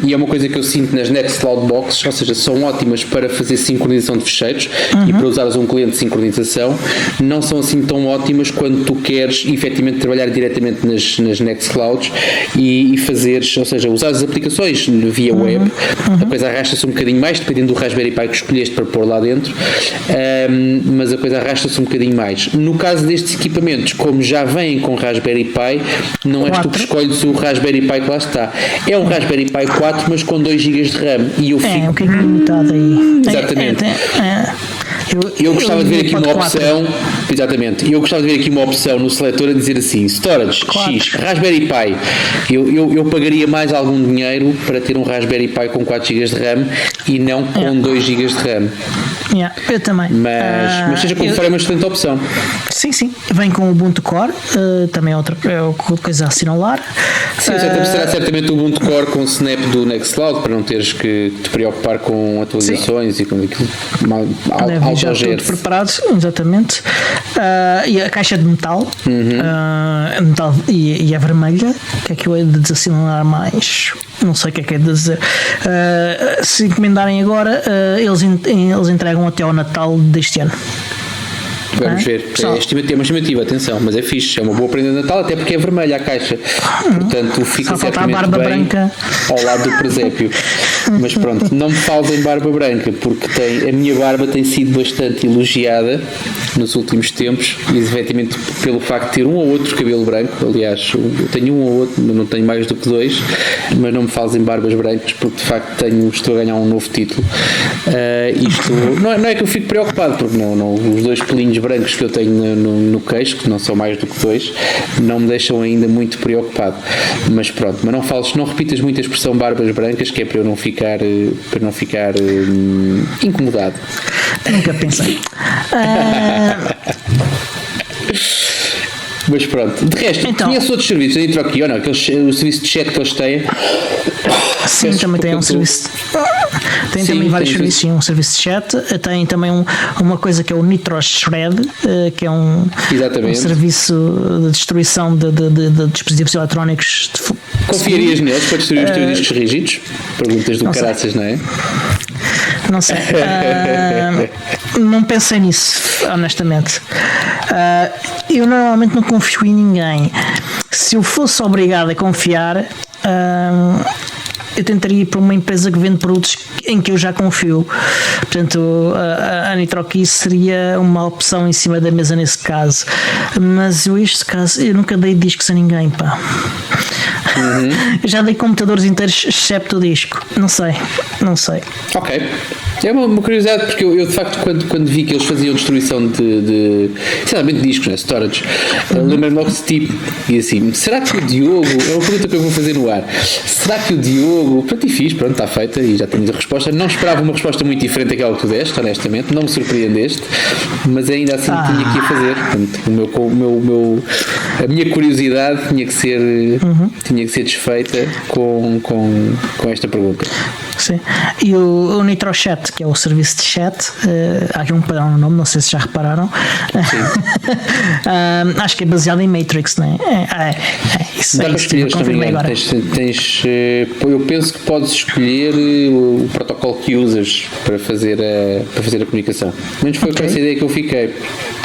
e é uma coisa que eu sinto nas Nextcloud Boxes, ou seja, são ótimas para fazer sincronização de fecheiros e para usares um cliente de sincronização, não são assim tão ótimas quando tu queres efetivamente trabalhar diretamente nas Nextclouds e fazeres, ou seja, usar as aplicações via web. A coisa arrasta-se um bocadinho mais, dependendo do Raspberry Pi que escolheste para pôr lá dentro, mas a coisa arrasta-se um bocadinho mais. No caso destes equipamentos, como já vêm com Raspberry Pi, não és tu que escolhes o Raspberry Pi que lá está. É um Raspberry Pi 4, mas com 2 GB de RAM. E eu fico... um bocadinho limitado aí. Exatamente. Eu gostava de ver aqui uma opção, exatamente, eu gostava de ver aqui uma opção no seletor a dizer assim, storage, X, Raspberry Pi. Eu pagaria mais algum dinheiro para ter um Raspberry Pi com 4 GB de RAM e não com 2 GB de RAM. Eu também. Mas seja como for, é uma excelente opção. Sim. Vem com o Ubuntu Core, também é outra coisa a assinalar. Sim, será certamente o Ubuntu Core com o Snap do Nextcloud, para não teres que te preocupar com atualizações e com aquilo. Deve já tudo preparado, exatamente. E a caixa de metal, metal e é vermelha, que é que eu hei de desassinalar mais? Não sei o que é de dizer. Se encomendarem agora, eles entregam até ao Natal deste ano. Vamos ver, é uma estimativa, atenção, mas é fixe, é uma boa prenda de Natal, até porque é vermelha a caixa, portanto fica certamente barba bem branca ao lado do presépio. Mas pronto, não me falem barba branca, porque a minha barba tem sido bastante elogiada nos últimos tempos, e efetivamente pelo facto de ter um ou outro cabelo branco. Aliás, eu tenho um ou outro, não tenho mais do que 2, mas não me falem barbas brancas, porque de facto estou a ganhar um novo título. Isto não é que eu fico preocupado, porque não, os 2 pelinhos brancos que eu tenho no queixo, que não são mais do que 2, não me deixam ainda muito preocupado. Mas pronto, mas não repitas muito a expressão barbas brancas, que é para eu não ficar incomodado. Nunca pensei. Mas pronto, de resto, então, conheço outros serviços da NitroKey ou não? O serviço de chat que eles têm. Sim, também tem um serviço. Tem também vários serviços, um serviço de chat. Tem também uma coisa que é o NitroShred, que é um serviço de destruição de dispositivos eletrónicos. Confiarias neles para destruir os teus discos rígidos? Perguntas do caraças, não é? Não sei. Não pensei nisso, honestamente. Eu normalmente não confio em ninguém. Se eu fosse obrigado a confiar, eu tentaria ir para uma empresa que vende produtos em que eu já confio. Portanto, a NitroKey seria uma opção em cima da mesa nesse caso. Mas este caso, eu nunca dei discos a ninguém, pá. Eu já dei computadores inteiros, excepto o disco. Não sei. Ok. É uma curiosidade, porque eu de facto quando vi que eles faziam destruição de sinceramente discos, né, storage, lembro-me logo desse tipo, e assim, será que o Diogo, é uma pergunta que eu vou fazer no ar, será que o Diogo, pronto, e fiz, pronto, está feita e já temos a resposta. Não esperava uma resposta muito diferente daquela que tu deste, honestamente, não me surpreendeste, mas ainda assim tinha que ir fazer. Portanto, a minha curiosidade tinha que ser desfeita com esta pergunta. Sim. E o NitroChat, que é o serviço de chat, há aqui um padrão no nome, não sei se já repararam. Acho que é baseado em Matrix, não é? Isso Dá é para isso, escolher confirmei também. agora. Eu penso que podes escolher o protocolo que usas para fazer a comunicação. Menos foi com essa ideia que eu fiquei.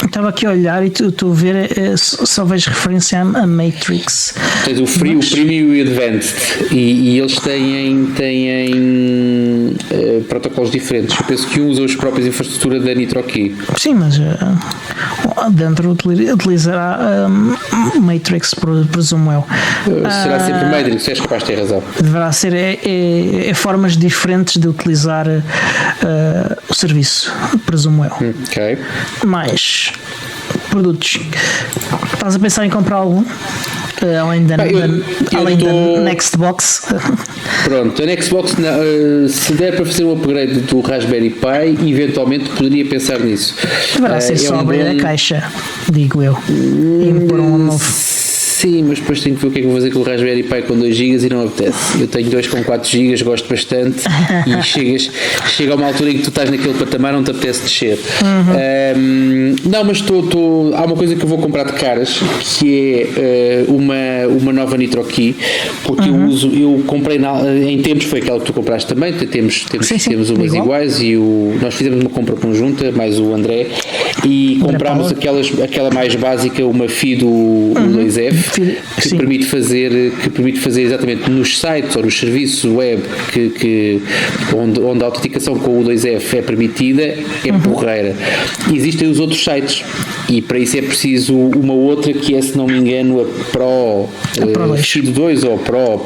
Estava aqui a olhar e tu a ver, só vejo referência a Matrix. Tens o Free, o Premium e o Advanced, e eles têm protocolos diferentes. Eu penso que um usa as próprias infraestruturas da NitroKey. Sim, mas dentro utilizará Matrix, presumo eu. Será sempre Matrix, és capaz de ter razão. Deverá ser formas diferentes de utilizar o serviço, presumo eu. Ok. Mais produtos. Estás a pensar em comprar algum? Além da Nextbox. Pronto, a Nextbox, se der para fazer um upgrade do Raspberry Pi, eventualmente poderia pensar nisso. Deverá ser só abrir a caixa, digo eu, e pôr um novo. Sim, mas depois tenho que ver o que é que vou fazer com o Raspberry Pi com 2 GB e não apetece. Eu tenho 2 com 4 GB, gosto bastante e chega a uma altura em que tu estás naquele patamar, não te apetece descer. Não, mas há uma coisa que eu vou comprar de caras, que é uma nova NitroKey, porque eu comprei em tempos, foi aquela que tu compraste também, temos umas iguais e nós fizemos uma compra conjunta, mais o André, e comprámos aquela mais básica, uma FIDO U2F, que permite fazer exatamente nos sites ou nos serviços web onde a autenticação com o U2F é permitida, é porreira. Existem os outros sites e para isso é preciso uma outra que é, se não me engano, a Pro FIDO 2 ou Pro,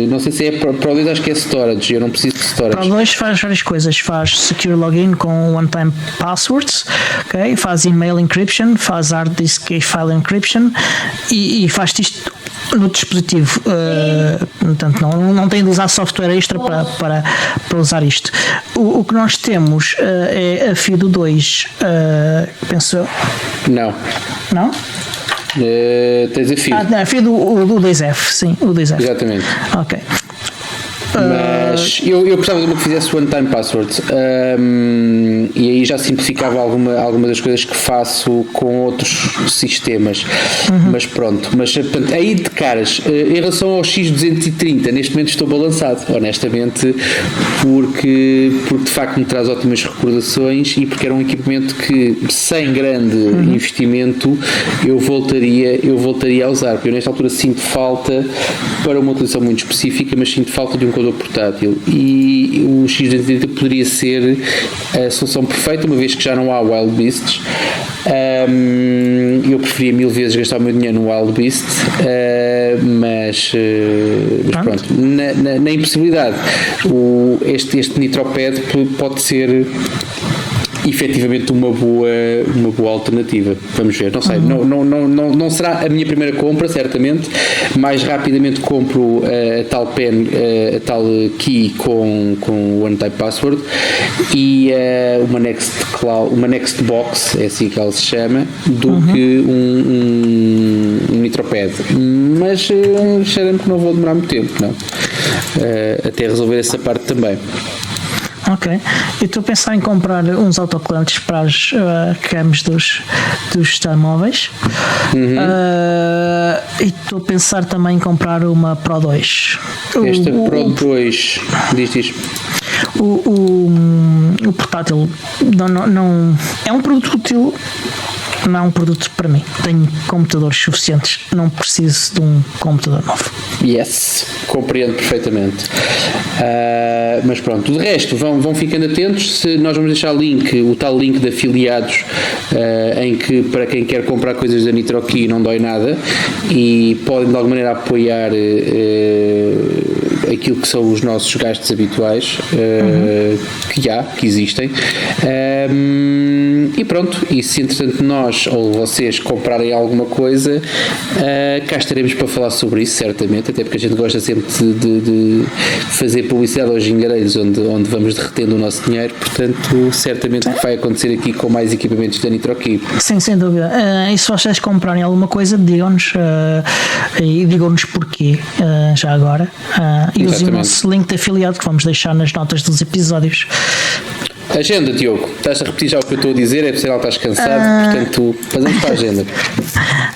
não sei se é Pro 2, acho que é Storage, eu não preciso de Storage. Pro 2 faz várias coisas, faz Secure Login com One-Time Passwords, okay? Faz Email Encryption, faz Hard Disk e File Encryption e faz-te isto no dispositivo, portanto não tem de usar software extra para usar isto. O que nós temos é a FIDO 2, penso eu. Não? Tens a FIDO. A FIDO o 2F, sim, o 2F. Exatamente. Ok. Mas eu gostava de uma que fizesse One Time Passwords, e aí já simplificava algumas das coisas que faço com outros sistemas. Mas pronto, portanto, aí de caras, em relação ao X230, neste momento estou balançado, honestamente, porque de facto me traz ótimas recordações e porque era um equipamento que, sem grande investimento, eu voltaria a usar, porque eu nesta altura sinto falta, para uma utilização muito específica, mas sinto falta de um computador portátil, e o X230 poderia ser a solução perfeita, uma vez que já não há Wild Beasts. Eu preferia 1000 vezes gastar o meu dinheiro no Wild Beast, mas pronto, na impossibilidade, este NitroPad pode ser efetivamente uma boa alternativa. Vamos ver, não sei, não será a minha primeira compra, certamente. Mais rapidamente compro a tal pen, a tal key com One Time Password e uma Nextbox, é assim que ela se chama, do que um NitroPad. Mas cheira-me que não vou demorar muito tempo, não? Até resolver essa parte também. Ok, eu estou a pensar em comprar uns autocolantes para as cams dos telemóveis, e estou a pensar também em comprar uma Pro 2. Esta Pro 2, diz. O portátil não é um produto útil, não é um produto para mim. Tenho computadores suficientes, não preciso de um computador novo. Yes, compreendo perfeitamente. Mas pronto, de resto, vão ficando atentos. Nós vamos deixar o tal link de afiliados, em que, para quem quer comprar coisas da NitroKey, não dói nada e podem de alguma maneira apoiar aquilo que são os nossos gastos habituais, que existem. E pronto, e se entretanto nós nós ou vocês comprarem alguma coisa, cá estaremos para falar sobre isso, certamente, até porque a gente gosta sempre de fazer publicidade aos gingareiros onde vamos derretendo o nosso dinheiro, portanto, certamente que vai acontecer aqui com mais equipamentos da NitroKey. Sim, sem dúvida. E se vocês comprarem alguma coisa, digam-nos e digam-nos porquê, já agora. E usem o nosso link de afiliado que vamos deixar nas notas dos episódios. Agenda, Diogo, estás a repetir já o que eu estou a dizer, é porque estás cansado, portanto, fazemos para a agenda.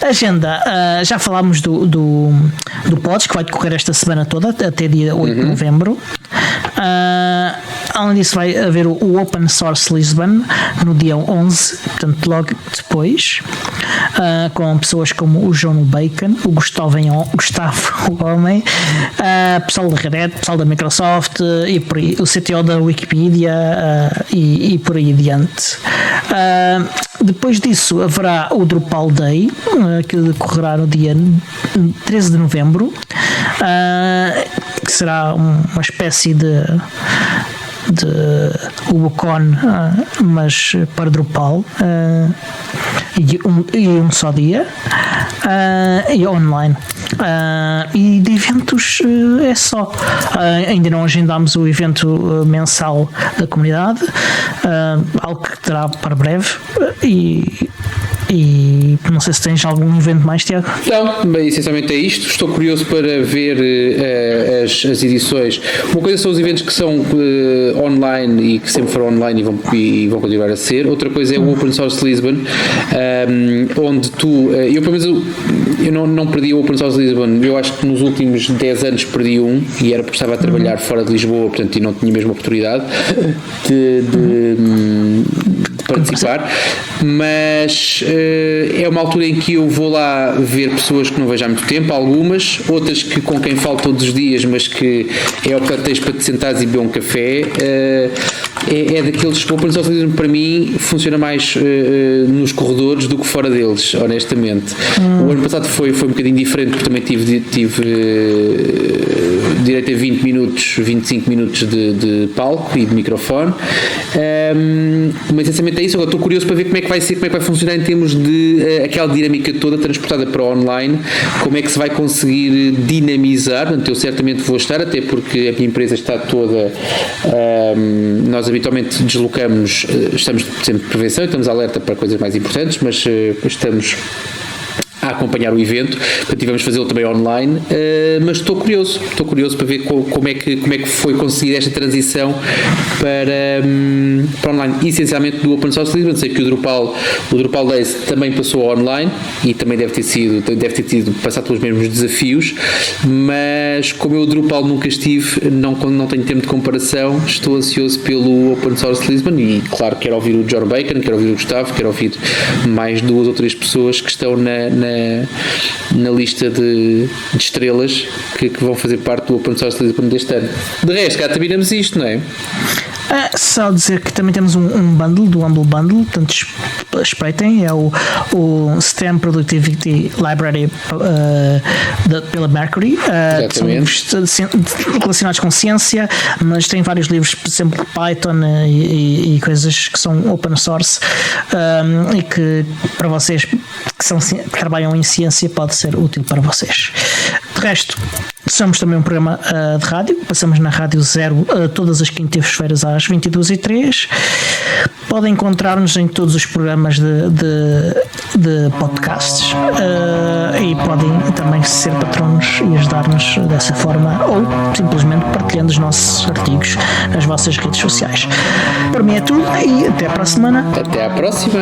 Agenda, já falámos do PODS, que vai decorrer esta semana toda, até dia 8 de novembro. Além disso, vai haver o Open Source Lisbon no dia 11, portanto, logo depois, com pessoas como o João Bacon, o Gustavo o Homem, pessoal da Red Hat, pessoal da Microsoft e por aí, o CTO da Wikipedia e por aí adiante. Depois disso haverá o Drupal Day, que decorrerá no dia 13 de novembro, que será uma espécie de WooCon, mas para Drupal, e um só dia, e online. E de eventos é só. Ainda não agendámos o evento mensal da comunidade, algo que terá para breve, e não sei se tens algum evento mais, Tiago. Não, bem, essencialmente é isto. Estou curioso para ver as edições. Uma coisa são os eventos que são online e que sempre foram online e vão continuar a ser. Outra coisa é o Open Source Lisbon, onde eu pelo menos eu não perdi o Open Source Lisbon. Eu acho que nos últimos 10 anos perdi um, e era porque estava a trabalhar fora de Lisboa, portanto, e não tinha mesmo oportunidade de participar, mas é uma altura em que eu vou lá ver pessoas que não vejo há muito tempo, algumas, outras com quem falo todos os dias, mas que é o pretexto para te sentares e beber um café. É daqueles, o Open Source para mim funciona mais nos corredores do que fora deles, honestamente. O ano passado foi um bocadinho diferente, porque também tive direito a 20 minutos, 25 minutos de palco e de microfone, mas essencialmente é isso. Agora estou curioso para ver como é que vai ser, como é que vai funcionar em termos de aquela dinâmica toda transportada para online, como é que se vai conseguir dinamizar. Portanto, eu certamente vou estar, até porque a minha empresa está toda, nós habitualmente deslocamos, estamos sempre de prevenção e estamos alerta para coisas mais importantes, mas estamos a acompanhar o evento, portanto vamos fazê-lo também online, mas estou curioso para ver como é que foi conseguir esta transição para online, essencialmente do Open Source Lisbon. Sei que o Drupal Days também passou online e também deve ter tido passado pelos mesmos desafios, mas como eu o Drupal nunca estive, não tenho tempo de comparação, estou ansioso pelo Open Source Lisbon e claro, quero ouvir o John Bacon, quero ouvir o Gustavo, quero ouvir mais 2 ou 3 pessoas que estão na lista de estrelas que vão fazer parte do Open Source Lisbon deste ano. De resto, cá terminamos isto, não é? Só dizer que também temos um bundle, do Humble Bundle, portanto espreitem, é o STEM Productivity Library pela Mercury, que são livros relacionados com ciência, mas tem vários livros, por exemplo, Python e coisas que são open source, e que para vocês que trabalham em ciência pode ser útil para vocês. De resto, somos também um programa de rádio, passamos na Rádio Zero todas as quintas-feiras às 22h03. Podem encontrar-nos em todos os programas de podcasts, e podem também ser patronos e ajudar-nos dessa forma, ou simplesmente partilhando os nossos artigos nas vossas redes sociais. Por mim é tudo e até para a semana. Até à próxima!